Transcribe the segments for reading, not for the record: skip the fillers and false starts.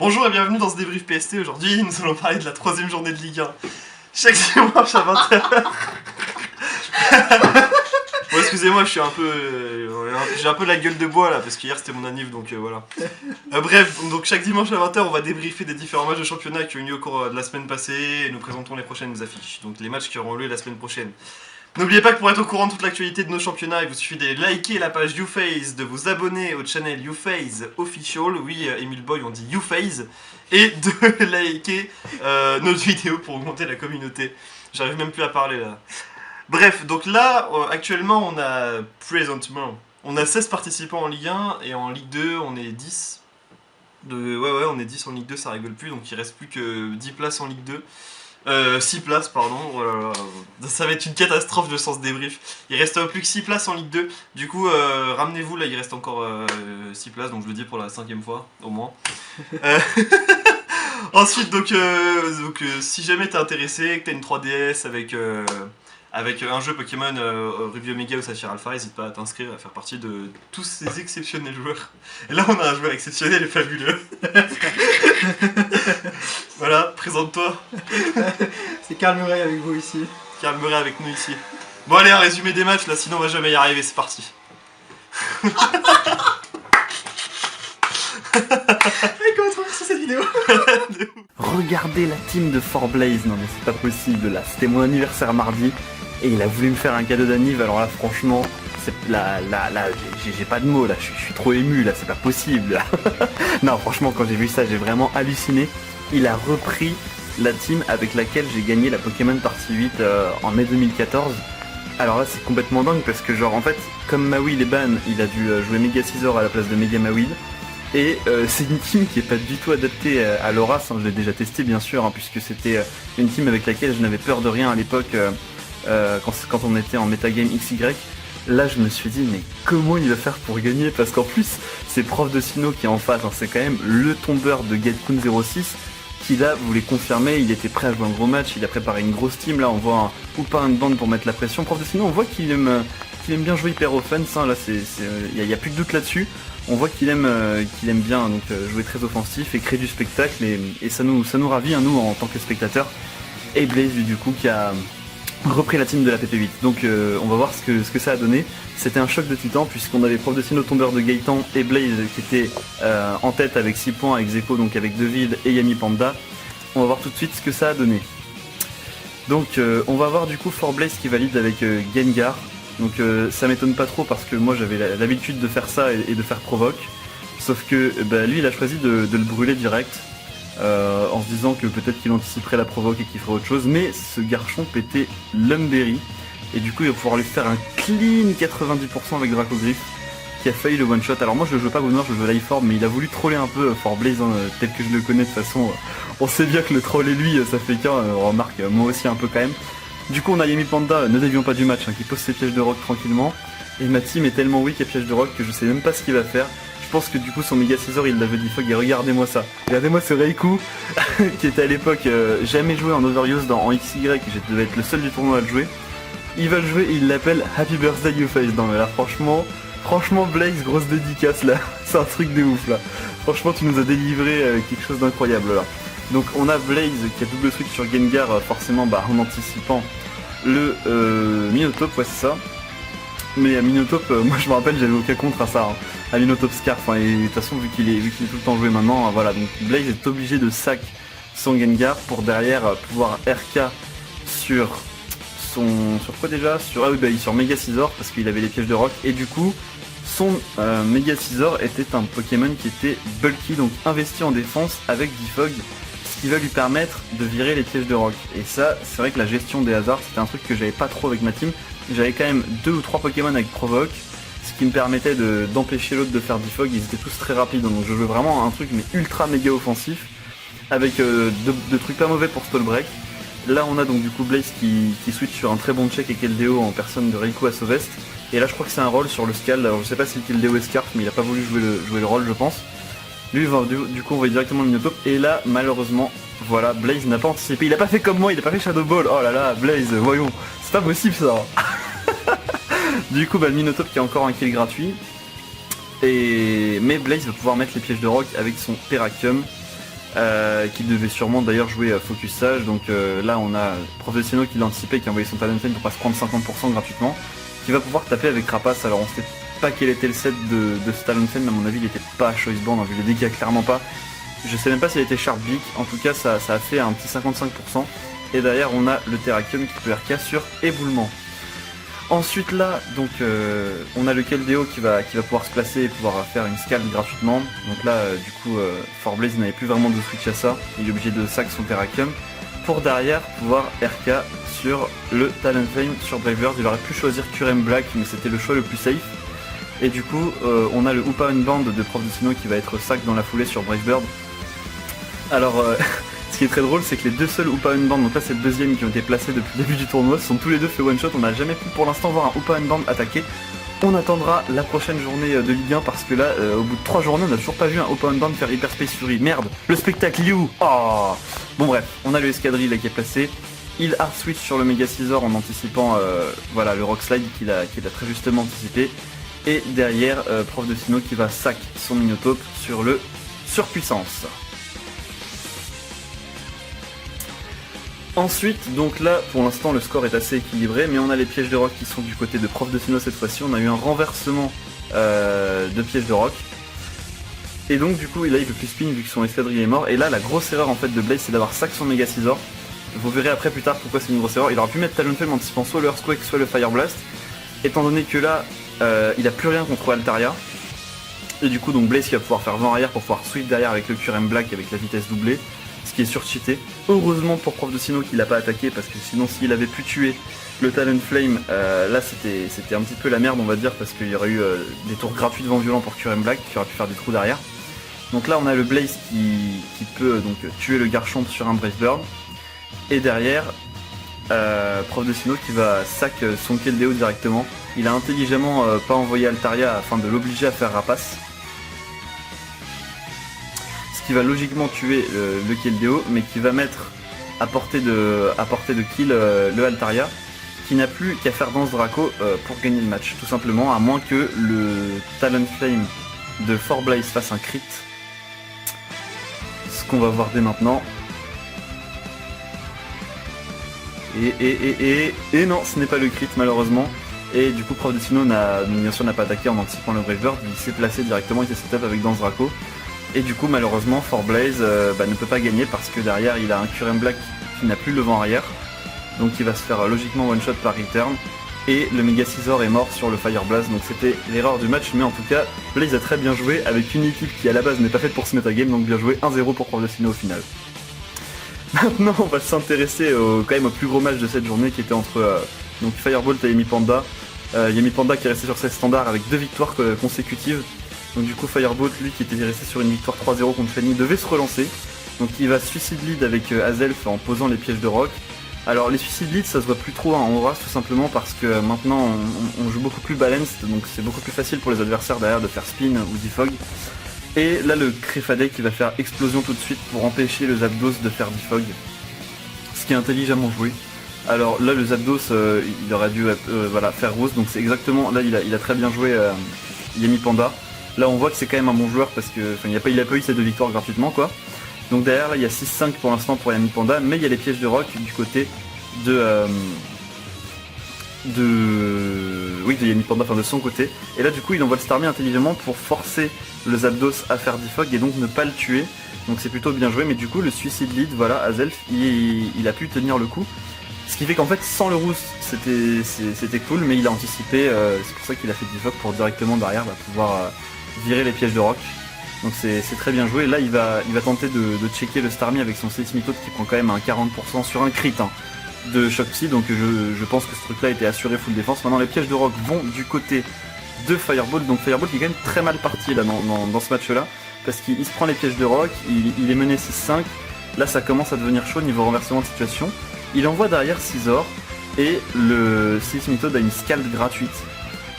Bonjour et bienvenue dans ce débrief PST. Aujourd'hui, nous allons parler de la 3ème journée de Ligue 1. Chaque dimanche à 20h. Bon, excusez-moi, je suis un peu. J'ai un peu la gueule de bois là, parce qu'hier c'était mon anniv, donc voilà. Bref, donc chaque dimanche à 20h, on va débriefer des différents matchs de championnat qui ont eu lieu au cours de la semaine passée et nous présentons les prochaines affiches. Donc les matchs qui auront lieu la semaine prochaine. N'oubliez pas que pour être au courant de toute l'actualité de nos championnats, il vous suffit de liker la page YouPhase, de vous abonner au channel YouPhase Official, oui Emile Boy on dit YouPhase, et de liker notre vidéo pour augmenter la communauté. J'arrive même plus à parler là. Bref, donc là, actuellement on a 16 participants en Ligue 1 et en Ligue 2 on est 10. Ouais, on est 10 en Ligue 2, ça rigole plus, donc il reste plus que 10 places en Ligue 2. 6 places, pardon, oh là là. Ça va être une catastrophe de sens débrief. Il reste plus que 6 places en Ligue 2. Du coup, ramenez-vous, là il reste encore 6 places, donc je le dis pour la 5ème fois, au moins. Ensuite, donc si jamais t'es intéressé, que t'as une 3DS avec un jeu Pokémon Ruby Omega ou Saphir Alpha, n'hésite pas à t'inscrire, à faire partie de tous ces exceptionnels joueurs. Et là, on a un joueur exceptionnel et fabuleux. Voilà, présente-toi. C'est Karl Murray avec vous ici. Karl Murray avec nous ici. Bon allez, un résumé des matchs, là, sinon on va jamais y arriver, c'est parti. Et comment on sur cette vidéo? Regardez la team de 4Blaze, non mais c'est pas possible là, c'était mon anniversaire mardi et il a voulu me faire un cadeau d'anniv, alors là franchement, j'ai pas de mots là, je suis trop ému là, c'est pas possible là. Non franchement quand j'ai vu ça j'ai vraiment halluciné, il a repris la team avec laquelle j'ai gagné la Pokémon Party 8 en mai 2014. Alors là c'est complètement dingue parce que genre en fait, comme Mawile est ban, il a dû jouer Mega Scizor à la place de Mega Mawile. Et c'est une team qui est pas du tout adaptée à l'Horas, hein, je l'ai déjà testé bien sûr, hein, puisque c'était une team avec laquelle je n'avais peur de rien à l'époque quand on était en metagame XY. Là je me suis dit mais comment il va faire pour gagner, parce qu'en plus c'est Prof de Sino qui est en face, hein, c'est quand même le tombeur de Gatkun06 qui là voulait confirmer, il était prêt à jouer un gros match, il a préparé une grosse team, là on voit un Poupin Handband pour mettre la pression. Prof de Sino on voit qu'il aime bien jouer hyper offense, hein, là il y a plus de doute là-dessus. On voit qu'il aime bien donc, jouer très offensif et créer du spectacle et ça nous ravit, hein, nous en tant que spectateurs. Et Blaze du coup qui a repris la team de la PP8. Donc on va voir ce que ça a donné. C'était un choc de titan puisqu'on avait Prof de Sino, tombeur de Gaëtan et Blaze qui était en tête avec 6 points, avec Zeko, donc avec Deville et Yami Panda. On va voir tout de suite ce que ça a donné. Donc on va voir du coup 4Blaze qui valide avec Gengar. Donc ça m'étonne pas trop parce que moi j'avais l'habitude de faire ça et de faire provoque. Sauf que lui il a choisi de le brûler direct en se disant que peut-être qu'il anticiperait la provoque et qu'il ferait autre chose. Mais ce garçon pétait Lumberry et du coup il va pouvoir lui faire un clean 90% avec Dracoglyph qui a failli le one shot. Alors moi je le joue pas Bonheur, je le joue Lifeorb, mais il a voulu troller un peu Blaze, hein, tel que je le connais de toute façon. On sait bien que le troll et lui ça fait qu'un, remarque moi aussi un peu quand même. Du coup on a Yami Panda, ne dévions pas du match, hein, qui pose ses pièges de rock tranquillement. Et ma team est tellement weak à pièges de rock que je sais même pas ce qu'il va faire. Je pense que du coup son Mega Scizor il l'avait dit fog et regardez-moi ça. Regardez-moi ce Reiku qui était à l'époque jamais joué en Overuse en XY et je devais être le seul du tournoi à le jouer. Il va le jouer et il l'appelle Happy Birthday YouFace. Non mais là franchement Blaze, grosse dédicace là, c'est un truc de ouf là. Franchement tu nous as délivré quelque chose d'incroyable là. Donc on a Blaze qui a double switch sur Gengar, forcément en anticipant le Minotape, ouais c'est ça. Mais à Minotape, moi je me rappelle j'avais aucun contre à ça, hein. À Minotape Scarf, hein, et de toute façon vu qu'il est tout le temps joué maintenant, voilà, donc Blaze est obligé de sac son Gengar pour derrière pouvoir RK sur quoi déjà sur Mega Scizor parce qu'il avait les pièges de rock et du coup son Mega Scizor était un Pokémon qui était bulky, donc investi en défense avec Defog, ce qui va lui permettre de virer les pièges de rock. Et ça, c'est vrai que la gestion des hasards, c'était un truc que j'avais pas trop avec ma team. J'avais quand même 2 ou 3 Pokémon avec Provoque, ce qui me permettait d'empêcher l'autre de faire Defog. Ils étaient tous très rapides, donc je jouais vraiment un truc mais ultra méga offensif, avec deux trucs pas mauvais pour Stall Break. Là on a donc du coup Blaze qui switch sur un très bon check et Keldeo en personne de Reiku à Sauvest. Et là je crois que c'est un rôle sur le Scald, alors je sais pas si Keldeo est Scarf mais il a pas voulu jouer le rôle je pense. Lui du coup on va directement le Minotape et là malheureusement voilà Blaze n'a pas anticipé, il a pas fait comme moi, il a pas fait Shadow Ball. Oh là là Blaze, voyons, c'est pas possible ça. Du coup le Minotape qui a encore un kill gratuit. Mais Blaze va pouvoir mettre les pièges de rock avec son Terrakium. qui devait sûrement d'ailleurs jouer Focus Sage. Donc là on a Professionnel qui l'a anticipé, qui a envoyé son Talonflame pour pas se prendre 50% gratuitement, qui va pouvoir taper avec Rapace. Alors on sait pas quel était le set de ce Talonflame, mais à mon avis il était pas Choice Band, vu les dégâts clairement pas. Je sais même pas s'il était Sharp Beak, en tout cas ça a fait un petit 55%. Et derrière on a le Terrakium qui peut RK sur éboulement. Ensuite là, donc on a le Keldeo qui va pouvoir se placer et pouvoir faire une scald gratuitement. Donc là, du coup, Forblaze n'avait plus vraiment de switch à ça. Il est obligé de sac son Terrakium pour derrière pouvoir RK sur le Talonflame sur Bravebird. Il aurait pu choisir Curem Black, mais c'était le choix le plus safe. Et du coup, on a le Hoopa Unband de Prof Destino qui va être sac dans la foulée sur Bravebird. Alors, ce qui est très drôle, c'est que les deux seuls Hoopa Unband, donc là c'est le deuxième qui ont été placés depuis le début du tournoi, sont tous les deux fait one shot. On n'a jamais pu pour l'instant voir un Hoopa Unband attaquer. On attendra la prochaine journée de Ligue 1 parce que là, au bout de 3 journées, on n'a toujours pas vu un Hoopa Unband faire Hyper Space Fury. Merde, le spectacle Liu. Oh. Bon bref, on a le escadrille là qui est placé. Il hard switch sur le Mega Scizor en anticipant voilà, le Rock Slide qu'il a très justement anticipé. Et derrière, Prof Destino qui va sac son Minotape sur le Surpuissance. Ensuite, donc là, pour l'instant, le score est assez équilibré, mais on a les pièges de rock qui sont du côté de Prof Destino cette fois-ci. On a eu un renversement de pièges de rock. Et donc, du coup, là, il peut plus spin vu que son escadrille est mort. Et là, la grosse erreur en fait de Blaze, c'est d'avoir sac son Mega Scizor. Vous verrez après plus tard pourquoi c'est une grosse erreur. Il aurait pu mettre Talonflame en anticipant soit le Earthquake, soit le Fire Blast. Étant donné que là, il a plus rien contre Altaria. Et du coup, donc Blaze qui va pouvoir faire vent arrière pour pouvoir sweep derrière avec le Curem Black avec la vitesse doublée. Ce qui est surcheaté. Heureusement pour Prof Destino qu'il n'a pas attaqué, parce que sinon s'il avait pu tuer le Talonflame, là c'était un petit peu la merde on va dire, parce qu'il y aurait eu des tours gratuits de vent violent pour Curem Black qui aurait pu faire des trous derrière. Donc là on a le Blaze qui peut donc tuer le Garchomp sur un Bravebird. Et derrière Prof Destino qui va sac son Keldeo directement. Il a intelligemment pas envoyé Altaria afin de l'obliger à faire Rapace. Qui va logiquement tuer le Keldeo, mais qui va mettre à portée de kill le Altaria, qui n'a plus qu'à faire Danse Draco pour gagner le match, tout simplement, à moins que le Talonflame de Forblaze fasse un crit. Ce qu'on va voir dès maintenant. Et non, ce n'est pas le crit malheureusement. Et du coup Prof Destino bien sûr n'a pas attaqué en anticipant le Bravebird, il s'est placé directement, il s'est setup avec Danse Draco. Et du coup malheureusement Forblaze ne peut pas gagner parce que derrière il a un Curem Black qui n'a plus le vent arrière. Donc il va se faire logiquement one shot par return. Et le Mega Scizor est mort sur le Fire Blast. Donc c'était l'erreur du match, mais en tout cas Blaze a très bien joué avec une équipe qui à la base n'est pas faite pour ce metagame. Donc bien joué, 1-0 pour Prof Destino au final. Maintenant on va s'intéresser quand même au plus gros match de cette journée qui était entre donc Firebolt et Yami Panda. Yami Panda qui est resté sur ses standards avec 2 victoires consécutives. Donc du coup Firebolt, lui qui était resté sur une victoire 3-0 contre Fanny, devait se relancer. Donc il va suicide lead avec Azelf en posant les pièges de rock. Alors les suicide lead ça se voit plus trop en Horas tout simplement parce que maintenant on joue beaucoup plus balanced, donc c'est beaucoup plus facile pour les adversaires derrière de faire spin ou defog. Et là le Crefadé qui va faire explosion tout de suite pour empêcher le Zapdos de faire defog. Ce qui est intelligemment joué. Alors là le Zapdos il aurait dû faire rose, donc c'est exactement, là il a très bien joué Yami Panda. Là on voit que c'est quand même un bon joueur parce que il a pas eu ces 2 victoires gratuitement quoi. Donc derrière là il y a 6-5 pour l'instant pour Yami Panda, mais il y a les pièges de rock du côté de Yami Panda, de son côté. Et là du coup il envoie le Starmie intelligemment pour forcer le Zapdos à faire defog et donc ne pas le tuer. Donc c'est plutôt bien joué, mais du coup le suicide lead, voilà, Azelf il a pu tenir le coup. Ce qui fait qu'en fait sans le rousse c'était cool, mais il a anticipé, c'est pour ça qu'il a fait defog pour directement derrière pouvoir virer les pièges de rock. Donc c'est très bien joué. Là il va tenter de checker le Starmie avec son Seismitoad qui prend quand même un 40% sur un crit de Shock Psy. Donc je pense que ce truc là était assuré full défense. Maintenant les pièges de rock vont du côté de Firebolt. Donc Firebolt qui est quand même très mal parti là dans ce match là. Parce qu'il se prend les pièges de rock, il est mené 6-5. Là ça commence à devenir chaud niveau renversement de situation. Il envoie derrière Scizor et le Seismitoad a une scald gratuite.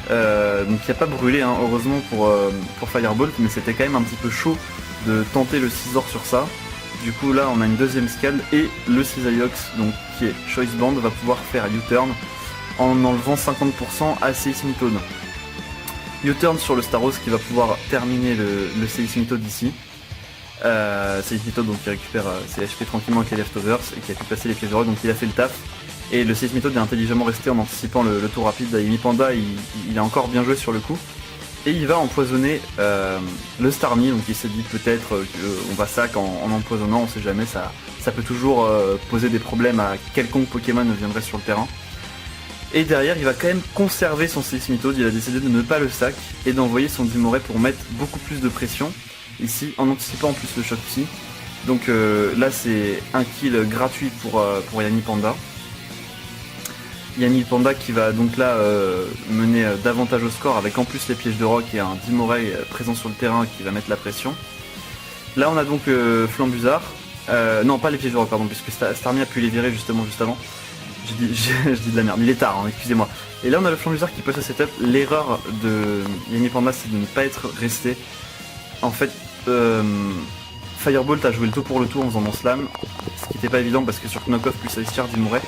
Donc il n'a pas brûlé heureusement pour Firebolt, mais c'était quand même un petit peu chaud de tenter le Scizor sur ça. Du coup là on a une deuxième scald et le Scythox donc qui est Choice Band va pouvoir faire U-turn en enlevant 50% à Seismitoad. U-turn sur le Staros qui va pouvoir terminer le Seismitoad ici. Seismito donc qui récupère ses HP tranquillement avec les leftovers et qui a pu passer les pièges de rock, donc il a fait le taf. Et le Seismito est intelligemment resté en anticipant le tour rapide d'Ayumi Panda, il a encore bien joué sur le coup. Et il va empoisonner le Starmie, donc il s'est dit peut-être qu'on va sac en empoisonnant, on sait jamais, ça peut toujours poser des problèmes à quelconque Pokémon viendrait sur le terrain. Et derrière, il va quand même conserver son Seismito, il a décidé de ne pas le sac et d'envoyer son Dimoré pour mettre beaucoup plus de pression, ici en anticipant en plus le Choc Psy. Donc là c'est un kill gratuit pour Yami Panda. Yami Panda qui va donc là mener davantage au score avec en plus les pièges de roc et un Dimoré présent sur le terrain qui va mettre la pression. Là on a donc Flambuzard, non pas les pièges de roc pardon, puisque Starmie a pu les virer justement juste avant. Je dis de la merde, il est tard, hein, excusez-moi. Et là on a le Flambuzard qui passe à setup. L'erreur de Yami Panda c'est de ne pas être resté. En fait Firebolt a joué le tout pour le tout en faisant mon slam, ce qui n'était pas évident parce que sur Knockoff plus Ice-Charge il mourait.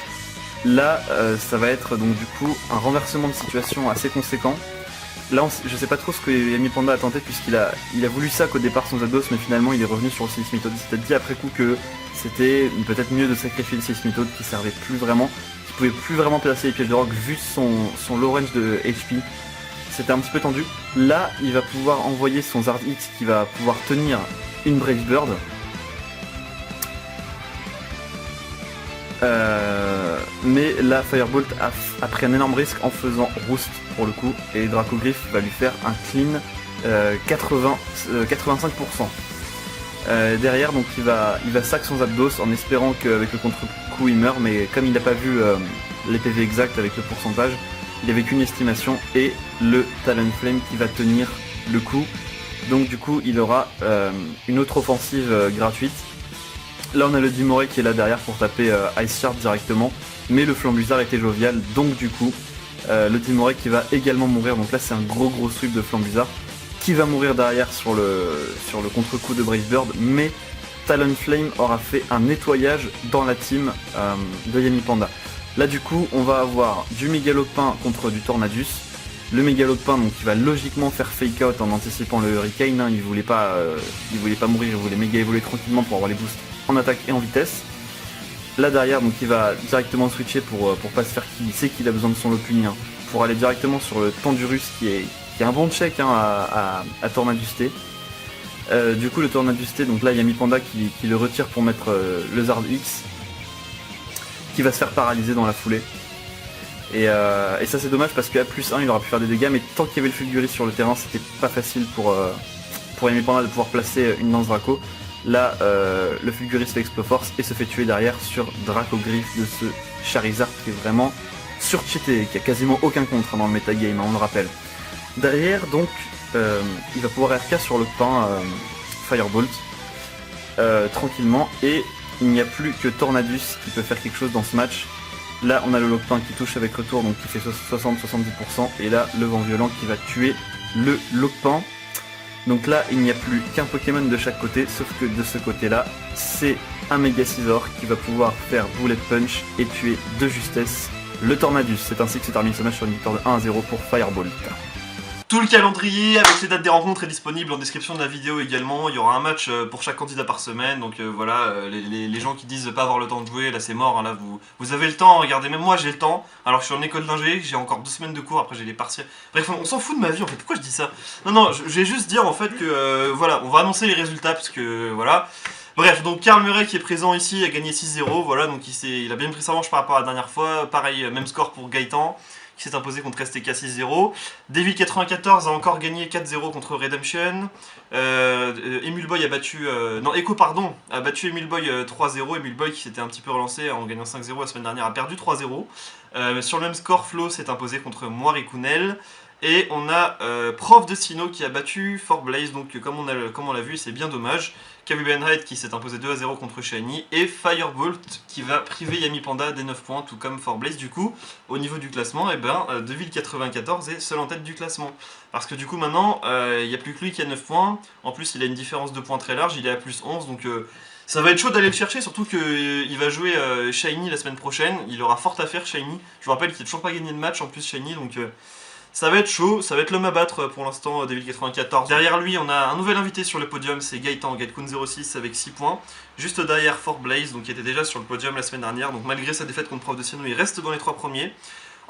Là ça va être donc du coup un renversement de situation assez conséquent. Là je sais pas trop ce que Yami Panda a tenté puisqu'il a voulu ça qu'au départ son Zapdos, mais finalement il est revenu sur le Seismitoad. Il s'est peut-être dit après coup que c'était peut-être mieux de sacrifier le Seismitoad qui servait plus vraiment, qui pouvait plus vraiment placer les pièges de rock vu son low range de HP. C'était un petit peu tendu. Là il va pouvoir envoyer son Zard X qui va pouvoir tenir une Brave Bird. Mais là Firebolt a pris un énorme risque en faisant Roost pour le coup, et Dracogriff va lui faire un clean 85%. Derrière donc il va sac son Zapdos en espérant qu'avec le contre-coup il meurt, mais comme il n'a pas vu les PV exacts avec le pourcentage, il avait qu'une estimation et le Talonflame qui va tenir le coup. Donc du coup il aura une autre offensive gratuite. Là on a le Dimoré qui est là derrière pour taper Ice Shard directement, mais le Flambuzard était jovial, donc du coup le Dimoré qui va également mourir. Donc là c'est un gros sweep de Flambuzard qui va mourir derrière sur le contre-coup de Brave Bird, mais Talonflame aura fait un nettoyage dans la team de Yami Panda. Là du coup on va avoir du Mégalopin contre du Tornadus. Le Mégalopin donc qui va logiquement faire fake out en anticipant le Hurricane, hein. Il voulait pas mourir, il voulait méga évoluer tranquillement pour avoir les boosts en attaque et en vitesse. Là derrière donc il va directement switcher pour pas se faire kill, il sait qu'il a besoin de son Lopunny, hein, pour aller directement sur le Tandurus qui est un bon check, hein, à Tornadus T. Du coup le Tornadus T, donc là Yami Panda qui le retire pour mettre le Zard X qui va se faire paralyser dans la foulée. Et ça c'est dommage parce qu'à plus 1 il aura pu faire des dégâts, mais tant qu'il y avait le Fulguris sur le terrain c'était pas facile pour Yami Panda de pouvoir placer une lance Draco. Là le Fulguris fait Exploforce et se fait tuer derrière sur Dracogriff de ce Charizard qui est vraiment surcheaté, qui a quasiment aucun contre dans le metagame, hein, on le rappelle. Derrière donc il va pouvoir RK sur le pain Firebolt tranquillement, et il n'y a plus que Tornadus qui peut faire quelque chose dans ce match. Là on a le Lockpain qui touche avec retour, donc qui fait 60-70%, et là le vent violent qui va tuer le Lockpain. Donc là il n'y a plus qu'un Pokémon de chaque côté, sauf que de ce côté là c'est un Mega Scizor qui va pouvoir faire Bullet Punch et tuer de justesse le Tornadus. C'est ainsi que se termine ce match sur une victoire de 1-0 pour Firebolt. Tout le calendrier avec les dates des rencontres est disponible en description de la vidéo également. Il y aura un match pour chaque candidat par semaine, donc voilà, les gens qui disent pas avoir le temps de jouer, là c'est mort, hein, là vous avez le temps, regardez, même moi j'ai le temps, alors je suis en école d'ingé, j'ai encore 2 semaines de cours, après j'ai les partiels. Bref, on s'en fout de ma vie en fait, pourquoi je dis ça? Non, je vais juste dire en fait que voilà, on va annoncer les résultats parce que voilà. Bref, donc Karl Murray qui est présent ici a gagné 6-0, voilà, donc il a bien pris sa manche par rapport à la dernière fois. Pareil, même score pour Gaëtan, qui s'est imposé contre STK 6-0. Devil94 a encore gagné 4-0 contre Redemption. Emulboy a battu... Echo pardon, a battu Emulboy 3-0. Emulboy qui s'était un petit peu relancé en gagnant 5-0 la semaine dernière a perdu 3-0. Sur le même score, Flo s'est imposé contre Moirikunel. Et on a Prof de Sino qui a battu Fort Blaze, donc comme on l'a vu, c'est bien dommage. Kawibenhead qui s'est imposé 2-0 contre Shiny, et Firebolt qui va priver Yami Panda des 9 points, tout comme Fort Blaze. Du coup, au niveau du classement, Devil94 est seul en tête du classement. Parce que du coup maintenant, il n'y a plus que lui qui a 9 points, en plus il a une différence de points très large, il est à plus 11, donc ça va être chaud d'aller le chercher, surtout qu'il va jouer Shiny la semaine prochaine, il aura fort à faire Shiny. Je vous rappelle qu'il n'a toujours pas gagné de match en plus Shiny, donc Ça va être chaud, ça va être l'homme à battre pour l'instant, Devil94. Derrière lui, on a un nouvel invité sur le podium, c'est Gaëtan, Gatkun06 avec 6 points. Juste derrière Fort Blaze, donc qui était déjà sur le podium la semaine dernière, donc malgré sa défaite contre Prof de Sino, il reste dans les 3 premiers.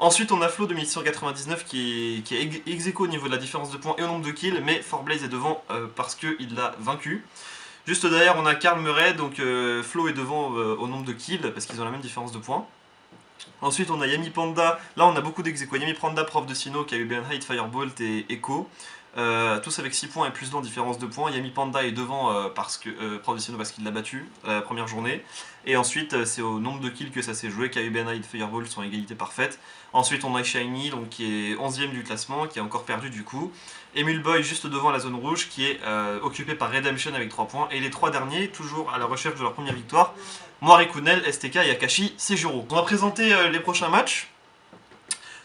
Ensuite, on a Flo de 1199 qui est ex aequo au niveau de la différence de points et au nombre de kills, mais Fort Blaze est devant parce qu'il l'a vaincu. Juste derrière, on a Karl Murray, donc Flo est devant au nombre de kills parce qu'ils ont la même différence de points. Ensuite, on a Yami Panda, là on a beaucoup d'ex aequo. Yami Panda, Prof de Sino qui a eu Bernheit, Firebolt et Echo. Tous avec 6 points et plus 2 en différence de points. Yami Panda est devant parce que Prof de Sino parce qu'il l'a battu la première journée. Et ensuite, c'est au nombre de kills que ça s'est joué. KU Bernheit et Firebolt sont à égalité parfaite. Ensuite, on a Shiny donc, qui est 11ème du classement, qui a encore perdu du coup. Emule Boy juste devant la zone rouge qui est occupé par Redemption avec 3 points. Et les 3 derniers, toujours à la recherche de leur première victoire, Moirikunel, STK et Akashi Sejuro. On va présenter les prochains matchs.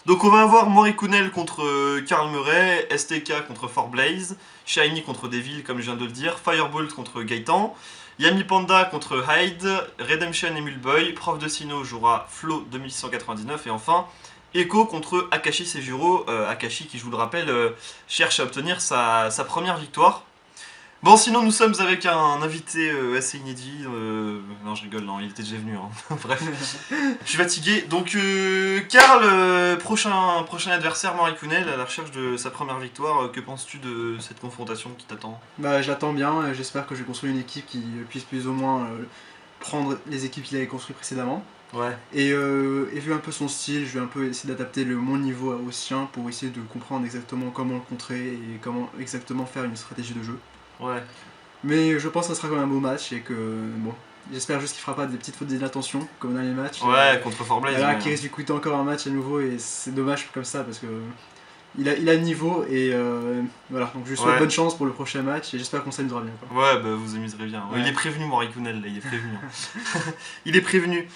Donc on va avoir Moirikunel contre Karl Murray, STK contre Fort Blaze, Shiny contre Devil comme je viens de le dire, Firebolt contre Gaëtan, Yami Panda contre Hyde, Redemption Emule Boy, Prof de Sino jouera Flo 2699 et enfin Echo contre Akashi Sejuro. Akashi qui je vous le rappelle cherche à obtenir sa première victoire. Bon, sinon nous sommes avec un invité assez inédit. Non, je rigole, non, il était déjà venu. Hein. Bref, je suis fatigué. Donc, Karl, prochain adversaire, Moirikunel, à la recherche de sa première victoire. Que penses-tu de cette confrontation qui t'attend? Bah, je l'attends bien, j'espère que je vais construire une équipe qui puisse plus ou moins prendre les équipes qu'il avait construites précédemment. Ouais. Et vu un peu son style, je vais un peu essayer d'adapter mon niveau au sien pour essayer de comprendre exactement comment le contrer et comment exactement faire une stratégie de jeu. Ouais. Mais je pense que ça sera quand même un beau match et que bon, j'espère juste qu'il fera pas des petites fautes d'inattention comme dans les matchs. Ouais, contre Fort Blaze. Là, qui risque de coûter encore un match à nouveau et c'est dommage comme ça parce que il a le niveau et voilà. Donc je lui souhaite bonne chance pour le prochain match et j'espère qu'on s'amusera bien. Quoi. Ouais, bah vous amuserez bien. Ouais. Il est prévenu, Moirikunel, là, il est prévenu. Il est prévenu.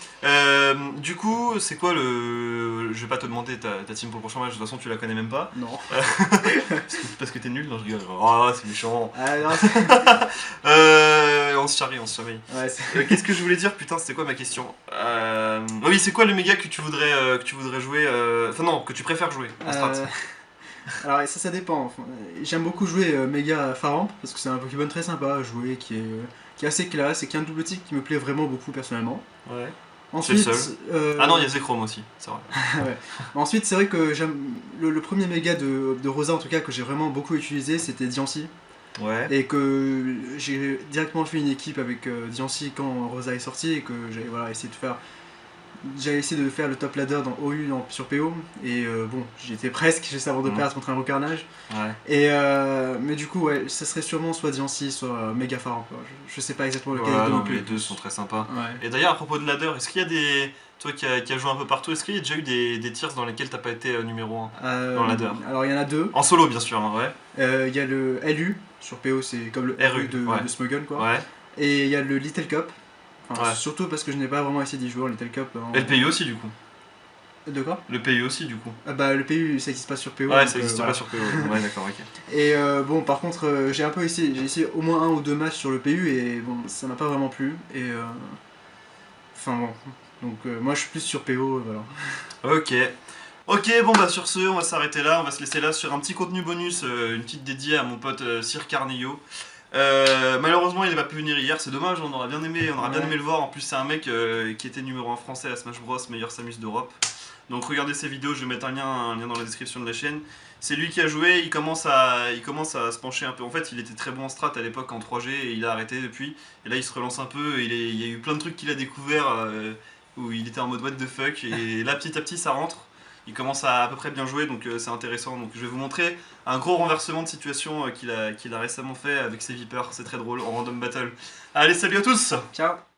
Du coup, c'est quoi le. Je vais pas te demander ta team pour le prochain match, de toute façon tu la connais même pas. Non. Parce que t'es nul, non je rigole. Oh, c'est méchant. Ah, non, on se charrie, on se charrie. Ouais, Qu'est-ce que je voulais dire? Putain, c'était quoi ma question? Oui, c'est quoi le méga que tu voudrais jouer Enfin non, que tu préfères jouer en strat. Alors ça dépend. Enfin, j'aime beaucoup jouer Méga Faramp parce que c'est un Pokémon très sympa à jouer qui est assez classe et qui a un double type qui me plaît vraiment beaucoup personnellement. Ouais. Ensuite, c'est le seul. Ah non, il y a Zekrom aussi, c'est vrai. Ouais. Ensuite, c'est vrai que j'aime le premier méga de Rosa en tout cas que j'ai vraiment beaucoup utilisé, c'était Diancie. Ouais. Et que j'ai directement fait une équipe avec Diancie quand Rosa est sorti et que j'avais essayé de faire le top ladder dans OU sur PO et bon, j'y étais presque juste avant de perdre contre un Recarnage. Ouais. Et mais du coup, ouais, ça serait sûrement soit Diancie, soit Mega Faramp. Je sais pas exactement lequel Ouais, non, plus. les deux sont très sympas. Ouais. Et d'ailleurs, à propos de ladder, est-ce qu'il y a des. Toi qui as joué un peu partout, est-ce qu'il y a déjà eu des tiers dans lesquels t'as pas été numéro 1 dans ladder? Alors il y en a deux. En solo, bien sûr, hein, ouais. Il y a le LU sur PO, c'est comme le RU de Smogon quoi. Ouais. Et il y a le Little Cup. Enfin, Ouais. Surtout parce que je n'ai pas vraiment essayé d'y jouer en Little Cup. Et le PU aussi, du coup. De quoi? Le PU aussi, du coup. Bah le PU ça existe pas sur PO. Ouais, donc, ça existe voilà. pas sur PU. Ouais, d'accord, ok. Et bon, par contre, j'ai essayé au moins 1 ou 2 matchs sur le PU et bon, ça m'a pas vraiment plu. Et enfin bon, donc moi je suis plus sur PO, voilà. Ok. Ok, bon bah sur ce, on va s'arrêter là, on va se laisser là sur un petit contenu bonus, une petite dédiée à mon pote Sir Carnillo. Malheureusement il n'a pas pu venir hier, c'est dommage, on aurait bien aimé le voir. En plus c'est un mec qui était numéro 1 français à Smash Bros, meilleur Samus d'Europe. Donc regardez ses vidéos, je vais mettre un lien dans la description de la chaîne. C'est lui qui a joué, il commence à se pencher un peu. En fait il était très bon en strat à l'époque en 3G et il a arrêté depuis. Et là il se relance un peu, il y a eu plein de trucs qu'il a découvert où il était en mode what the fuck. Et là petit à petit ça rentre. Il commence à peu près bien jouer, donc c'est intéressant. Donc je vais vous montrer un gros renversement de situation qu'il a récemment fait avec ses Vipers. C'est très drôle en random battle. Allez, salut à tous! Ciao!